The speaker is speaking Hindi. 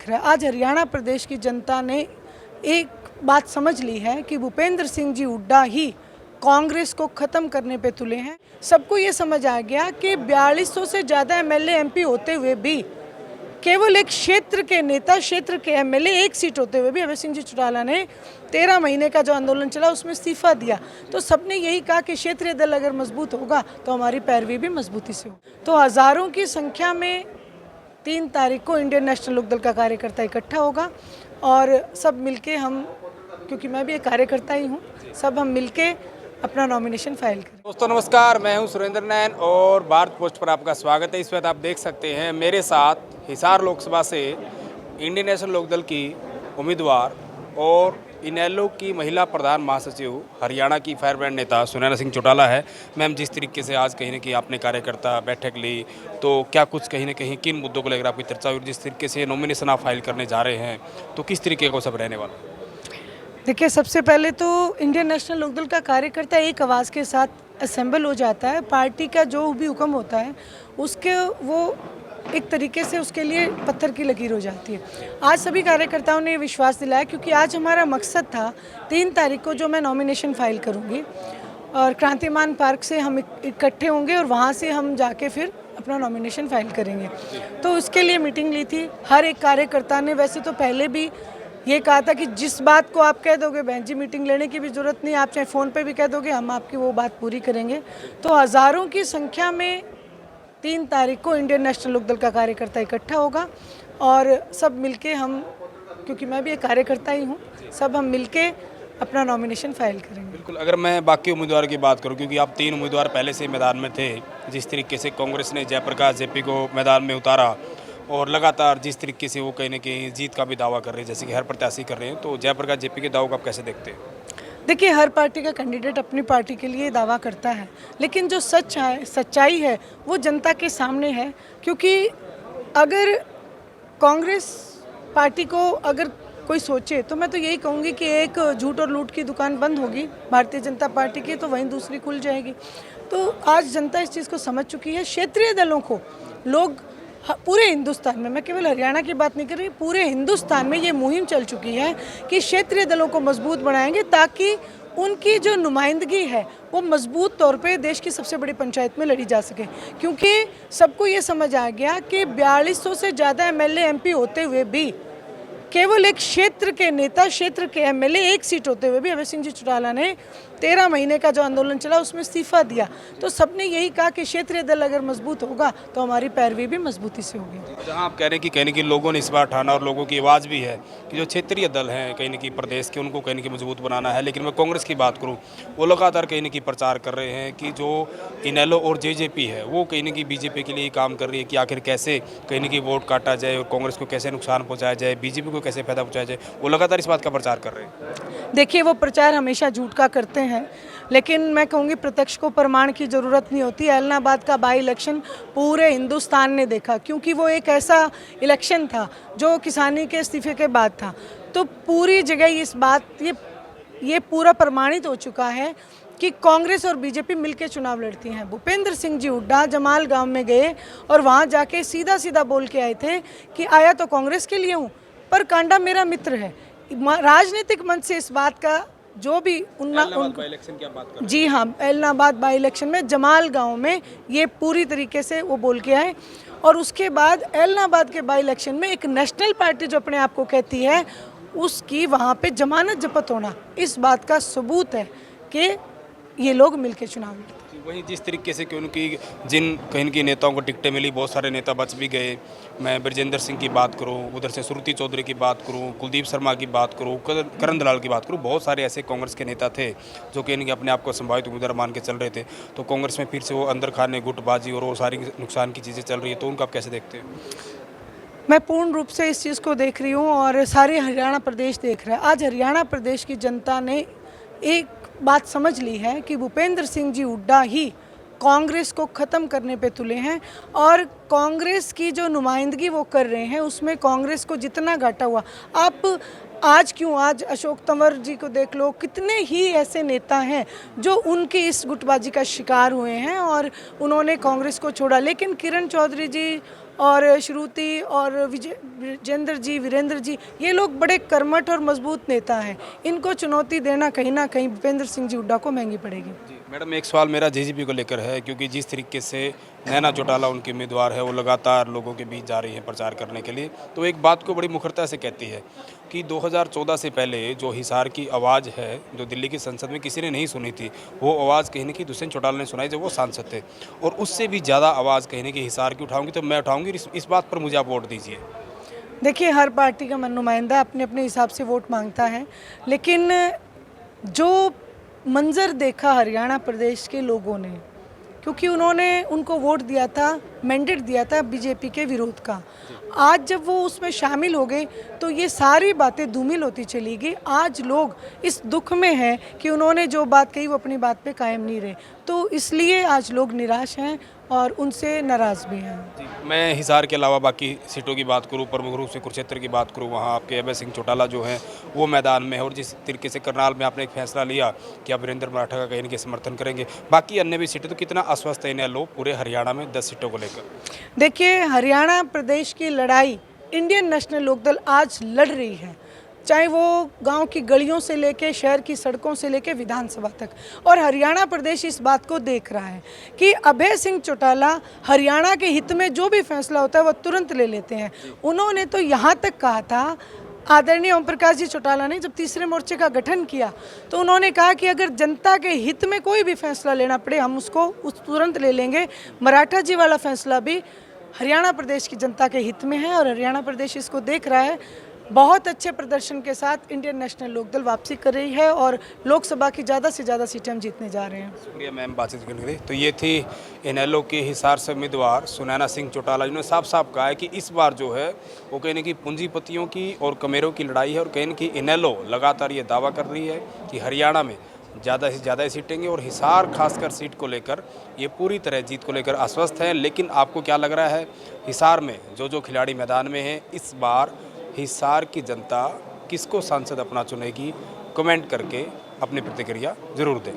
देख रहा है। आज हरियाणा प्रदेश की जनता ने एक बात समझ ली है कि भूपेंद्र सिंह जी हुड्डा ही कांग्रेस को ख़त्म करने पे तुले हैं। सबको ये समझ आ गया कि 4200 से ज़्यादा एमएलए एमपी होते हुए भी केवल एक क्षेत्र के नेता, क्षेत्र के एमएलए, एक सीट होते हुए भी अभय सिंह जी चौटाला ने 13 महीने का जो आंदोलन चला उसमें इस्तीफा दिया। तो सबने यही कहा कि क्षेत्रीय दल अगर मजबूत होगा तो हमारी पैरवी भी मजबूती से हो। तो हज़ारों की संख्या में 3 तारीख को इंडियन नेशनल लोकदल का कार्यकर्ता इकट्ठा होगा और सब मिलके हम, क्योंकि मैं भी एक कार्यकर्ता ही हूँ, सब हम मिलके अपना नॉमिनेशन फाइल करें। दोस्तों नमस्कार, मैं हूं सुरेंद्र नैन और भारत पोस्ट पर आपका स्वागत है। इस वक्त आप देख सकते हैं मेरे साथ हिसार लोकसभा से इंडियन नेशनल लोकदल की उम्मीदवार और इनेलो की महिला प्रधान महासचिव, हरियाणा की फायर ब्रांड नेता सुनैना सिंह चौटाला है। मैम, जिस तरीके से आज कहीं ना कहीं आपने कार्यकर्ता बैठक ली, तो क्या कुछ कहीं ना कहीं किन मुद्दों को लेकर आपकी चर्चा हुई? जिस तरीके से नॉमिनेशन आप फाइल करने जा रहे हैं तो किस तरीके का सब रहने वाला? देखिए, सबसे पहले तो इंडियन नेशनल लोकदल का कार्यकर्ता एक आवाज़ के साथ असेंबल हो जाता है। पार्टी का जो भी हुक्म होता है उसके वो एक तरीके से उसके लिए पत्थर की लकीर हो जाती है। आज सभी कार्यकर्ताओं ने विश्वास दिलाया, क्योंकि आज हमारा मकसद था 3 तारीख को जो मैं नॉमिनेशन फाइल करूँगी और क्रांतिमान पार्क से हम इकट्ठे होंगे और वहाँ से हम जाके फिर अपना नॉमिनेशन फाइल करेंगे। तो उसके लिए मीटिंग ली थी। हर एक कार्यकर्ता ने वैसे तो पहले भी ये कहा था कि जिस बात को आप कह दोगे बहन जी, मीटिंग लेने की भी ज़रूरत नहीं, आप चाहे फ़ोन पे भी कह दोगे, हम आपकी वो बात पूरी करेंगे। तो हज़ारों की संख्या में 3 तारीख को इंडियन नेशनल लोकदल का कार्यकर्ता इकट्ठा होगा और सब मिलके हम, क्योंकि मैं भी एक कार्यकर्ता ही हूँ, सब हम मिलके अपना नॉमिनेशन फाइल करेंगे। बिल्कुल। अगर मैं बाकी उम्मीदवारों की बात करूं, क्योंकि आप 3 उम्मीदवार पहले से मैदान में थे, जिस तरीके से कांग्रेस ने जयप्रकाश जेपी को मैदान में उतारा और लगातार जिस तरीके से वो कहीं ना कहीं जीत का भी दावा कर रहे हैं, जैसे कि हर प्रत्याशी कर रहे हैं, तो जयप्रकाश जेपी के दावों को आप कैसे देखते हैं? देखिए, हर पार्टी का कैंडिडेट अपनी पार्टी के लिए दावा करता है, लेकिन जो सच्चाई है वो जनता के सामने है। क्योंकि अगर कांग्रेस पार्टी को अगर कोई सोचे तो मैं तो यही कहूँगी कि एक झूठ और लूट की दुकान बंद होगी भारतीय जनता पार्टी की, तो वहीं दूसरी खुल जाएगी। तो आज जनता इस चीज़ को समझ चुकी है। क्षेत्रीय दलों को लोग पूरे हिंदुस्तान में, मैं केवल हरियाणा की बात नहीं कर रही, पूरे हिंदुस्तान में ये मुहिम चल चुकी है कि क्षेत्रीय दलों को मजबूत बनाएंगे ताकि उनकी जो नुमाइंदगी है वो मजबूत तौर पे देश की सबसे बड़ी पंचायत में लड़ी जा सके। क्योंकि सबको ये समझ आ गया कि 4200 से ज़्यादा एमएलए एमपी होते हुए भी केवल एक क्षेत्र के नेता, क्षेत्र के एमएलए, एक सीट होते हुए भी अभय सिंह जी चौटाला ने 13 महीने का जो आंदोलन चला उसमें इस्तीफा दिया। तो सबने यही कहा कि क्षेत्रीय दल अगर मजबूत होगा तो हमारी पैरवी भी मजबूती से होगी। जहाँ आप कह रहे हैं कि कहीं ना कहीं लोगों ने इस बार ठाना और लोगों की आवाज़ भी है कि जो क्षेत्रीय दल हैं कहीं ना कहीं प्रदेश के, उनको कहीं ना कहीं मजबूत बनाना है। लेकिन मैं कांग्रेस की बात करूँ, वो लगातार कहीं ना कहीं प्रचार कर रहे हैं कि जो इनेलो और जेजेपी है वो कहीं ना कहीं बीजेपी के लिए काम कर रही है कि आखिर कैसे कहीं ना कहीं वोट काटा जाए और कांग्रेस को कैसे नुकसान पहुँचाया जाए, बीजेपी को कैसे फायदा पहुँचाया जाए। वो लगातार इस बात का प्रचार कर रहे हैं। देखिए, वो प्रचार हमेशा झूठ का करते हैं, लेकिन मैं कहूँगी प्रत्यक्ष को प्रमाण की ज़रूरत नहीं होती। ऐलनाबाद का बाई इलेक्शन पूरे हिंदुस्तान ने देखा, क्योंकि वो एक ऐसा इलेक्शन था जो किसानी के इस्तीफे के बाद था। तो पूरी जगह इस बात ये पूरा प्रमाणित हो चुका है कि कांग्रेस और बीजेपी मिलकर चुनाव लड़ती हैं। भूपेंद्र सिंह जी हुड्डा जमाल गांव में गए और वहाँ जाके सीधा सीधा बोल के आए थे कि आया तो कांग्रेस के लिए हूँ, पर कांडा मेरा मित्र है। राजनीतिक मंच से इस बात का जो भी इलेक्शन की आप बात कर रहे हैं? जी हाँ, ऐलनाबाद बाई इलेक्शन में जमाल गांव में ये पूरी तरीके से वो बोल के आए। और उसके बाद ऐलनाबाद के बाई इलेक्शन में एक नेशनल पार्टी जो अपने आप को कहती है, उसकी वहाँ पे जमानत जब्त होना इस बात का सबूत है कि ये लोग मिलकर चुनाव लड़ते। वहीं जिस तरीके से कि उनकी जिन कहीं की नेताओं को टिकटें मिली, बहुत सारे नेता बच भी गए। मैं ब्रजेंद्र सिंह की बात करूं, उधर से श्रुति चौधरी की बात करूं, कुलदीप शर्मा की बात करूं, करण दलाल की बात करूं, बहुत सारे ऐसे कांग्रेस के नेता थे जो कहीं कि अपने आप को संभावित उम्मीदवार मान के चल रहे थे। तो कांग्रेस में फिर से वो अंदर खाने, गुटबाजी और वो सारी नुकसान की चीज़ें चल रही है, तो उनका आप कैसे देखते हैं? मैं पूर्ण रूप से इस चीज़ को देख रही हूँ और सारे हरियाणा प्रदेश देख रहा है। आज हरियाणा प्रदेश की जनता ने एक बात समझ ली है कि भूपेंद्र सिंह जी हुड्डा ही कांग्रेस को ख़त्म करने पे तुले हैं और कांग्रेस की जो नुमाइंदगी वो कर रहे हैं उसमें कांग्रेस को जितना घाटा हुआ, आप आज अशोक तंवर जी को देख लो, कितने ही ऐसे नेता हैं जो उनकी इस गुटबाजी का शिकार हुए हैं और उन्होंने कांग्रेस को छोड़ा। लेकिन किरण चौधरी जी और श्रुति और विजेंद्र जी, वीरेंद्र जी, ये लोग बड़े कर्मठ और मजबूत नेता हैं। इनको चुनौती देना कहीं ना कहीं भूपेंद्र सिंह जी हुड्डा को महंगी पड़ेगी। जी मैडम, एक सवाल मेरा जेजेपी को लेकर है, क्योंकि जिस तरीके से नैना चौटाला उनकी उम्मीदवार है, वो लगातार लोगों के बीच जा रही है प्रचार करने के लिए, तो एक बात को बड़ी मुखरता से कहती है कि 2014 से पहले जो हिसार की आवाज़ है, जो दिल्ली की संसद में किसी ने नहीं सुनी थी, वो आवाज़ कहीं ना कहीं दुष्यंत चौटाला ने सुनाई जब वो सांसद थे, और उससे भी ज़्यादा आवाज़ कहीं ना कहीं हिसार की उठाऊंगी तो मैं उठाऊंगी। इस बात पर मुझे आप वोट दीजिए। देखिए, हर पार्टी का नुमाइंदा अपने अपने हिसाब से वोट मांगता है, लेकिन जो मंजर देखा हरियाणा प्रदेश के लोगों ने, क्योंकि उन्होंने उनको वोट दिया था, मैंडेट दिया था बीजेपी के विरोध का, आज जब वो उसमें शामिल हो गए तो ये सारी बातें धूमिल होती चली गई। आज लोग इस दुख में हैं कि उन्होंने जो बात कही वो अपनी बात पे कायम नहीं रहे, तो इसलिए आज लोग निराश हैं और उनसे नाराज़ भी हैं। जी, मैं हिसार के अलावा बाकी सीटों की बात करूं, प्रमुख रूप से कुरुक्षेत्र की बात करूं, वहां आपके अभय सिंह चौटाला जो हैं वो मैदान में है, और जिस तरीके से करनाल में आपने एक फैसला लिया कि आप वीरेंद्र मराठा का कहीं ना कहीं समर्थन करेंगे, बाकी अन्य भी सीटें, तो कितना आश्वस्त है इन्हें लोग पूरे हरियाणा में 10 सीटों को लेकर? देखिए, हरियाणा प्रदेश की लड़ाई इंडियन नेशनल लोकदल आज लड़ रही है, चाहे वो गांव की गलियों से लेके शहर की सड़कों से लेके विधानसभा तक, और हरियाणा प्रदेश इस बात को देख रहा है कि अभय सिंह चौटाला हरियाणा के हित में जो भी फैसला होता है वो तुरंत ले लेते हैं। उन्होंने तो यहाँ तक कहा था, आदरणीय ओम प्रकाश जी चौटाला ने जब तीसरे मोर्चे का गठन किया तो उन्होंने कहा कि अगर जनता के हित में कोई भी फैसला लेना पड़े हम उसको तुरंत ले लेंगे। मराठा जी वाला फैसला भी हरियाणा प्रदेश की जनता के हित में है और हरियाणा प्रदेश इसको देख रहा है। बहुत अच्छे प्रदर्शन के साथ इंडियन नेशनल लोकदल वापसी कर रही है और लोकसभा की ज़्यादा से ज़्यादा सीटें हम जीतने जा रहे हैं। शुक्रिया मैम बातचीत करने के लिए। तो ये थी इनेलो के हिसार से उम्मीदवार सुनैना सिंह चौटाला, जिन्होंने साफ साफ कहा है कि इस बार जो है वो कहीं ना कहीं पूंजीपतियों की और कमेरों की लड़ाई है, और कहीं ना कहीं इनेलो लगातार ये दावा कर रही है कि हरियाणा में ज़्यादा से ज़्यादा सीटेंगे, और हिसार खासकर सीट को लेकर ये पूरी तरह जीत को लेकर आश्वस्त है। लेकिन आपको क्या लग रहा है, हिसार में जो खिलाड़ी मैदान में हैं, इस बार हिसार की जनता किसको सांसद अपना चुनेगी? कमेंट करके अपनी प्रतिक्रिया ज़रूर दें।